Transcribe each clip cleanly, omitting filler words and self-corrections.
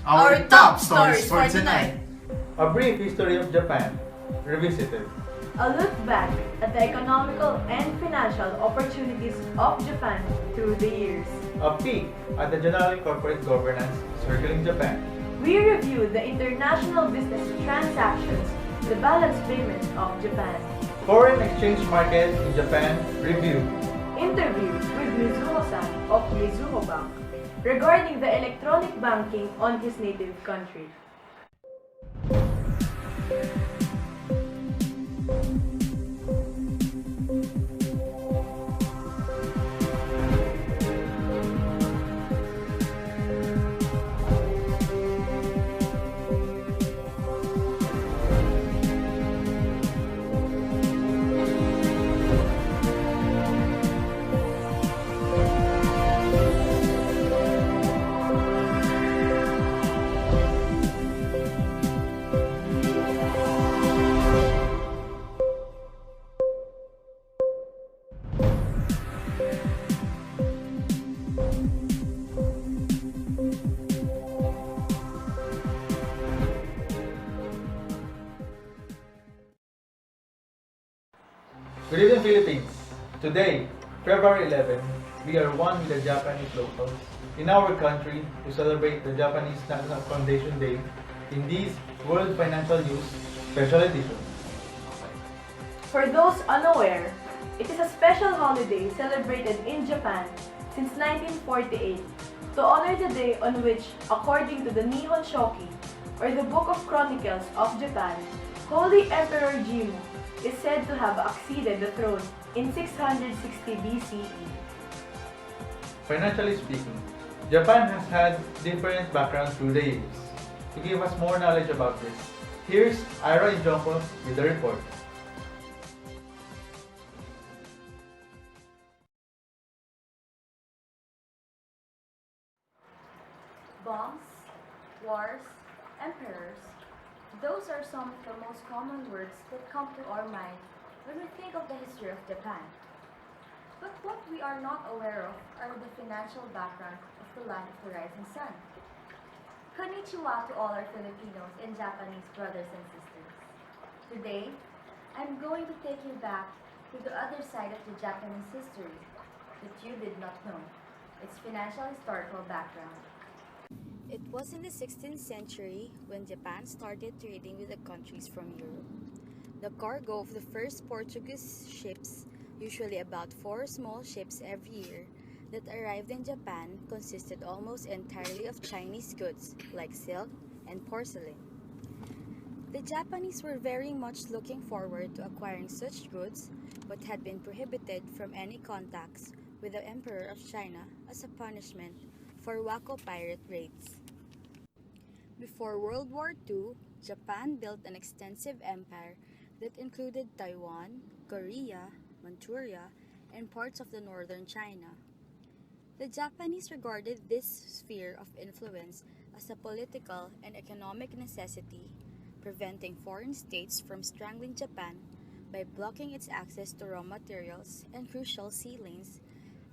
Our top stories for tonight. A brief history of Japan, revisited. A look back at the economical and financial opportunities of Japan through the years. A peek at the general corporate governance circling Japan. We review the international business transactions, the balance payment of Japan. Foreign exchange market in Japan review. Interview with Mizuho-san of Mizuho Bank regarding the electronic banking on his native country. Good evening, Philippines. Today, February 11, we are one with the Japanese locals in our country to celebrate the Japanese National Foundation Day in this World Financial News Special Edition. For those unaware, it is a special holiday celebrated in Japan since 1948 to honor the day on which, according to the Nihon Shoki, or the Book of Chronicles of Japan, Holy Emperor Jimmu is said to have acceded the throne in 660 BCE. Financially speaking, Japan has had different backgrounds through the years. To give us more knowledge about this, here's Ira Injongko with the report. Bombs, wars, emperors, those are some of the most common words that come to our mind when we think of the history of Japan. But what we are not aware of are the financial background of the land of the rising sun. Konnichiwa to all our Filipinos and Japanese brothers and sisters. Today, I'm going to take you back to the other side of the Japanese history that you did not know, its financial historical background. It was in the 16th century when Japan started trading with the countries from Europe. The cargo of the first Portuguese ships, usually about 4 small ships every year, that arrived in Japan consisted almost entirely of Chinese goods like silk and porcelain. The Japanese were very much looking forward to acquiring such goods, but had been prohibited from any contacts with the Emperor of China as a punishment for Wako pirate raids. Before World War II, Japan built an extensive empire that included Taiwan, Korea, Manchuria, and parts of the northern China. The Japanese regarded this sphere of influence as a political and economic necessity, preventing foreign states from strangling Japan by blocking its access to raw materials and crucial sea lanes,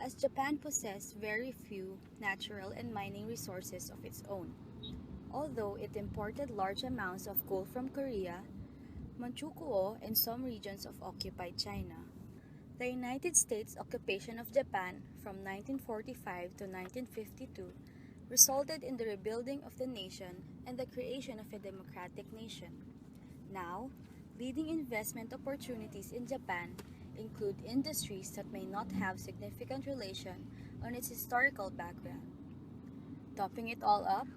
as Japan possessed very few natural and mining resources of its own. Although it imported large amounts of coal from Korea, Manchukuo, and some regions of occupied China. The United States occupation of Japan from 1945 to 1952 resulted in the rebuilding of the nation and the creation of a democratic nation. Now, leading investment opportunities in Japan include industries that may not have significant relation on its historical background. Topping it all up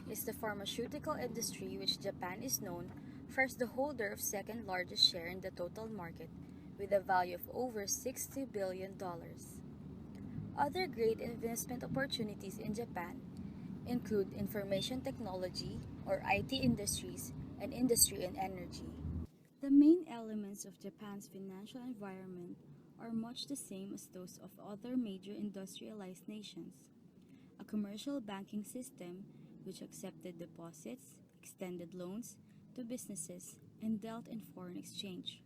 is the pharmaceutical industry, which Japan is known for as the holder of second largest share in the total market with a value of over $60 billion. Other great investment opportunities in Japan include information technology or IT industries and industry and energy. The main elements of Japan's financial environment are much the same as those of other major industrialized nations. A commercial banking system which accepted deposits, extended loans to businesses, and dealt in foreign exchange.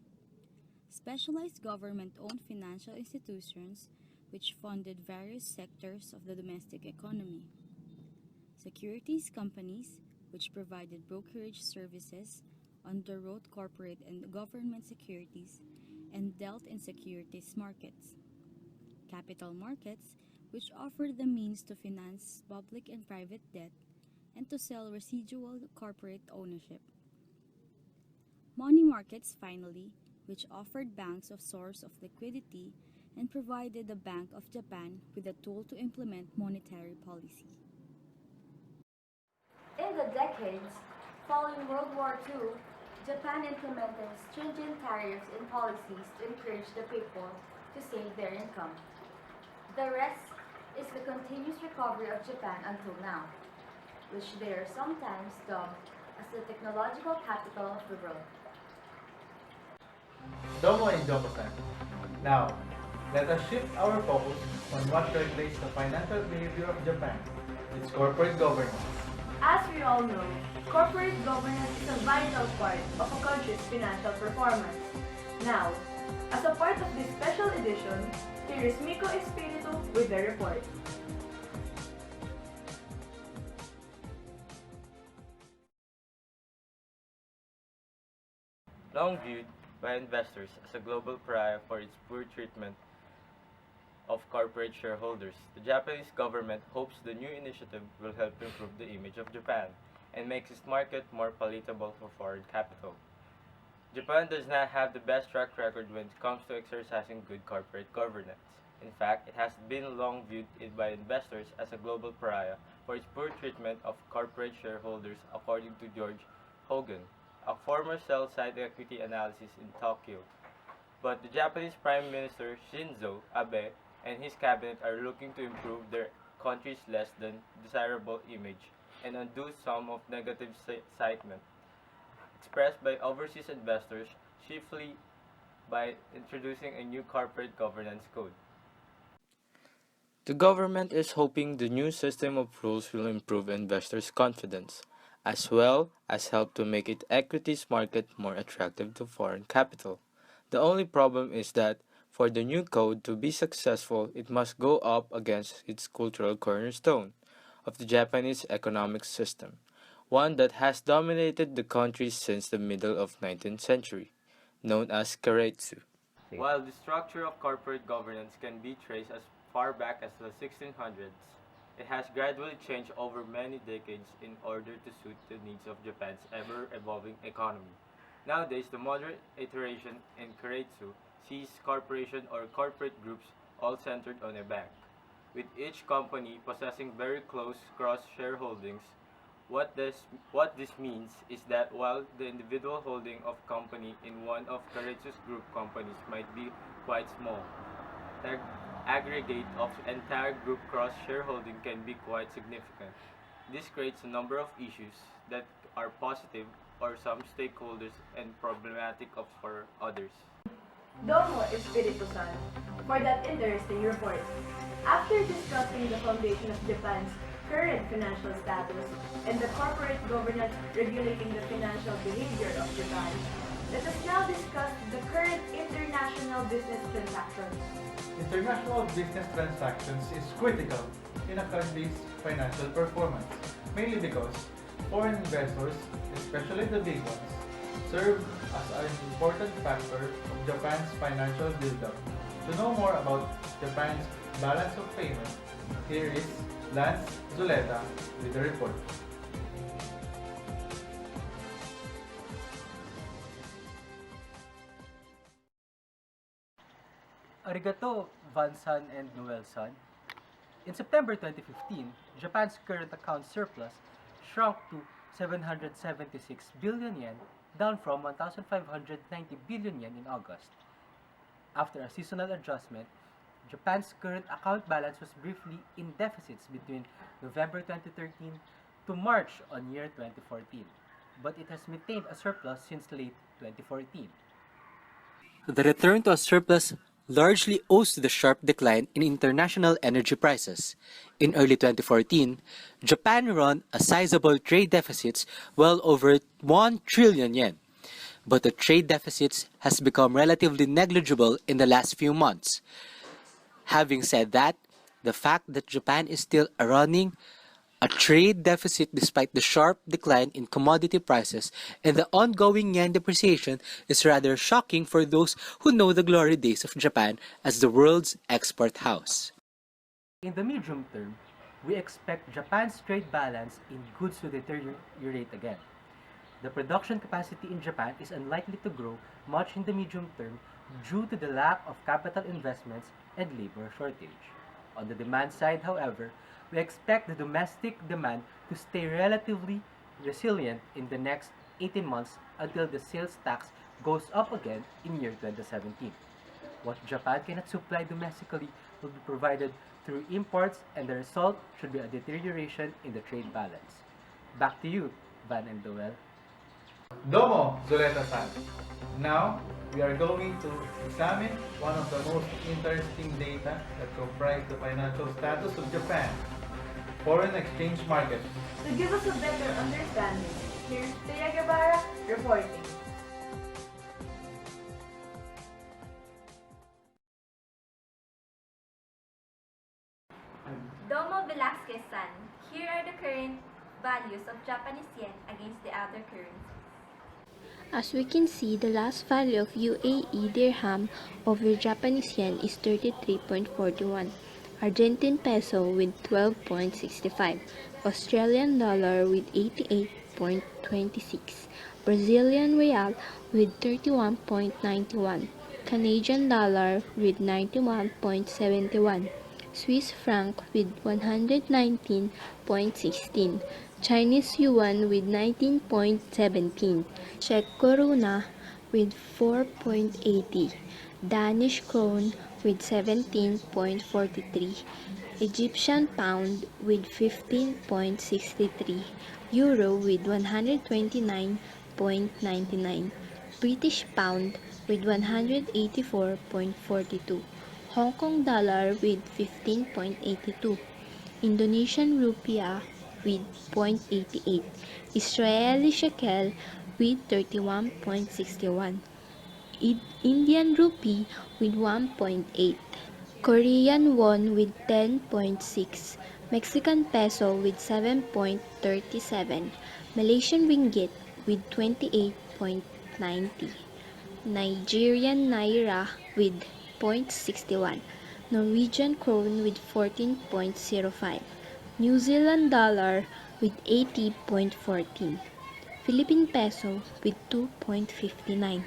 Specialized government-owned financial institutions which funded various sectors of the domestic economy. securities companies, which provided brokerage services, underwrote corporate and government securities, and dealt in securities markets. Capital markets, which offered the means to finance public and private debt and to sell residual corporate ownership. Money markets, finally, which offered banks a source of liquidity and provided the Bank of Japan with a tool to implement monetary policy. In the decades following World War II, Japan implemented stringent tariffs and policies to encourage the people to save their income. The rest is the continuous recovery of Japan until now, which they are sometimes dubbed as the technological capital of the world. Domo and Domo-san. Now, let us shift our focus on what regulates the financial behavior of Japan, its corporate governance. As we all know, corporate governance is a vital part of a country's financial performance. Now, as a part of this special edition, here is Miko Espiritu with the report. Long viewed by investors as a global pariah for its poor treatment of corporate shareholders, the Japanese government hopes the new initiative will help improve the image of Japan and makes its market more palatable for foreign capital. Japan does not have the best track record when it comes to exercising good corporate governance. In fact, it has been long viewed by investors as a global pariah for its poor treatment of corporate shareholders, according to George Hogan, a former sell-side equity analysis in Tokyo. But the Japanese Prime Minister Shinzo Abe and his cabinet are looking to improve their country's less than desirable image and undo some of negative sentiment expressed by overseas investors, chiefly by introducing a new corporate governance code. The government is hoping the new system of rules will improve investors' confidence, as well as help to make its equities market more attractive to foreign capital. The only problem is that for the new code to be successful, it must go up against its cultural cornerstone of the Japanese economic system, one that has dominated the country since the middle of 19th century, known as Keiretsu. While the structure of corporate governance can be traced as far back as the 1600s, it has gradually changed over many decades in order to suit the needs of Japan's ever-evolving economy. Nowadays, the modern iteration in Keiretsu sees corporation or corporate groups all centered on a bank, with each company possessing very close cross-shareholdings. What this means is that while the individual holding of company in one of Keiretsu's group companies might be quite small, the aggregate of entire group cross-shareholding can be quite significant. This creates a number of issues that are positive for some stakeholders and problematic for others. Domo Espiritu-san for that interesting report. After discussing the foundation of Japan's current financial status and the corporate governance regulating the financial behavior of Japan, let us now discuss the current international business transactions. International business transactions is critical in a country's financial performance, mainly because foreign investors, especially the big ones, serve as an important factor of Japan's financial build-up. To know more about Japan's balance of payment, here is Lance Zuleta with the report. Arigato, Van-san and Noel-san. In September 2015, Japan's current account surplus shrunk to 776 billion yen, down from 1,590 billion yen in August. After a seasonal adjustment, Japan's current account balance was briefly in deficits between November 2013 to March on year 2014, but it has maintained a surplus since late 2014. The return to a surplus largely owes to the sharp decline in international energy prices. In early 2014, Japan ran a sizable trade deficits well over 1 trillion yen, but the trade deficits has become relatively negligible in the last few months. Having said that, the fact that Japan is still running A trade deficit despite the sharp decline in commodity prices and the ongoing yen depreciation is rather shocking for those who know the glory days of Japan as the world's export house. In the medium term, we expect Japan's trade balance in goods to deteriorate again. The production capacity in Japan is unlikely to grow much in the medium term due to the lack of capital investments and labor shortage. On the demand side, however, we expect the domestic demand to stay relatively resilient in the next 18 months until the sales tax goes up again in year 2017. What Japan cannot supply domestically will be provided through imports, and the result should be a deterioration in the trade balance. Back to you, Van and Doel. Domo, Zuleta-san. Now, we are going to examine one of the most interesting data that comprise the financial status of Japan, foreign exchange market. To give us a better understanding, here's Thea Guevara reporting. Domo Velasquez-san, here are the current values of Japanese yen against the other currencies. As we can see, the last value of UAE dirham over Japanese yen is 33.41, Argentine peso with 12.65, Australian dollar with 88.26, Brazilian real with 31.91, Canadian dollar with 91.71, Swiss franc with 119.16, Chinese yuan with 19.17, Czech koruna with 4.80, Danish krone with 17.43, Egyptian pound with 15.63, euro with 129.99, British pound with 184.42, Hong Kong dollar with 15.82, Indonesian rupiah with 0.88, Israeli shekel with 31.61, Indian rupee with 1.8, Korean won with 10.6, Mexican peso with 7.37, Malaysian ringgit with 28.90, Nigerian naira with 0.61, Norwegian krone with 14.05, New Zealand dollar with 80.14, Philippine peso with 2.59,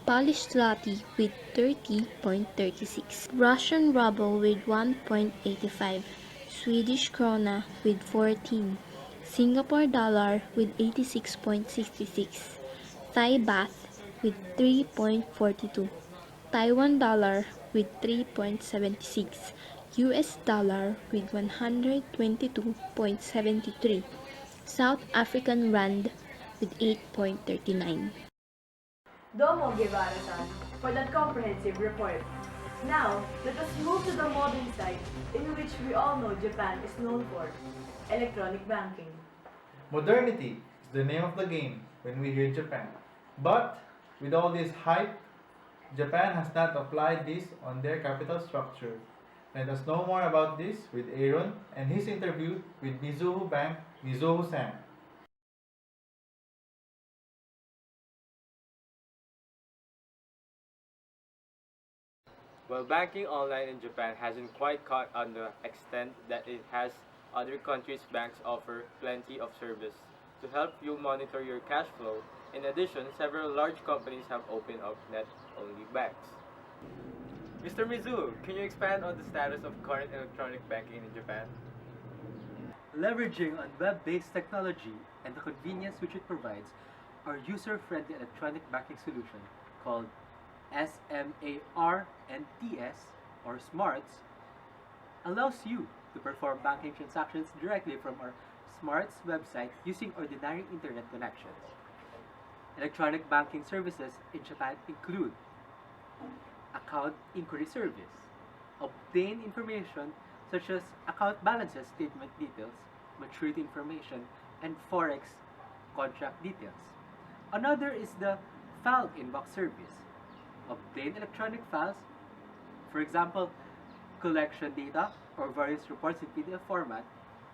Polish zloty with 30.36, Russian ruble with 1.85, Swedish krona with 14, Singapore dollar with 86.66, Thai baht with 3.42, Taiwan dollar with 3.76, US dollar with 122.73, South African rand with 8.39. Domo Guevara-san for that comprehensive report. Now, let us move to the modern side in which we all know Japan is known for, electronic banking. Modernity is the name of the game when we hear Japan. But with all this hype, Japan has not applied this on their capital structure. Let us know more about this with Aaron and his interview with Mizuho Bank, Mizuho-san. While banking online in Japan hasn't quite caught on the extent that it has, other countries' banks offer plenty of service to help you monitor your cash flow. In addition, several large companies have opened up net-only banks. Mr. Mizuho, can you expand on the status of current electronic banking in Japan? Leveraging on web-based technology and the convenience which it provides, our user-friendly electronic banking solution called SMARTS or SMARTS allows you to perform banking transactions directly from our SMARTS website using ordinary internet connections. Electronic banking services in Japan include account inquiry service, obtain information such as account balances, statement details, maturity information, and forex contract details. Another is the file inbox service. Obtain electronic files, for example, collection data or various reports in PDF format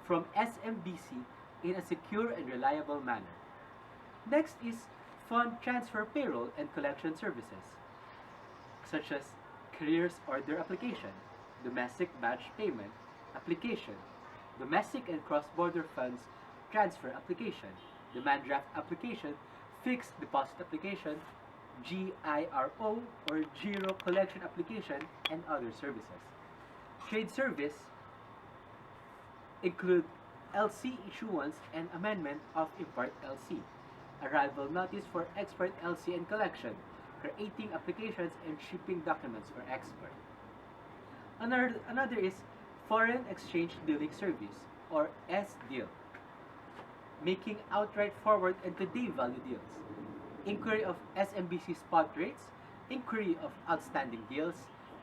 from SMBC in a secure and reliable manner. Next is fund transfer payroll and collection services, such as careers order application, domestic batch payment application, domestic and cross-border funds transfer application, demand draft application, fixed deposit application, GIRO or Giro collection application, and other services. Trade service include LC issuance and amendment of Import LC, arrival notice for Export LC and collection, creating applications and shipping documents for export. Another is Foreign Exchange Dealing Service or SDeal, making outright forward and today value deals, inquiry of SMBC spot rates, inquiry of outstanding deals,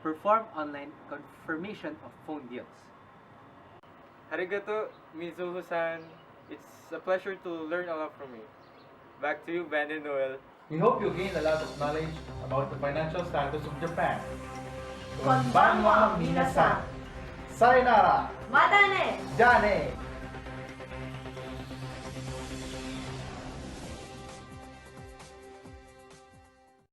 perform online confirmation of phone deals. Arigato, Mizuho-san. It's a pleasure to learn a lot from you. Back to you, Ben and Noel. We hope you gain a lot of knowledge about the financial status of Japan. Konbanwa minasan. Sayonara! Mata ne! Jane!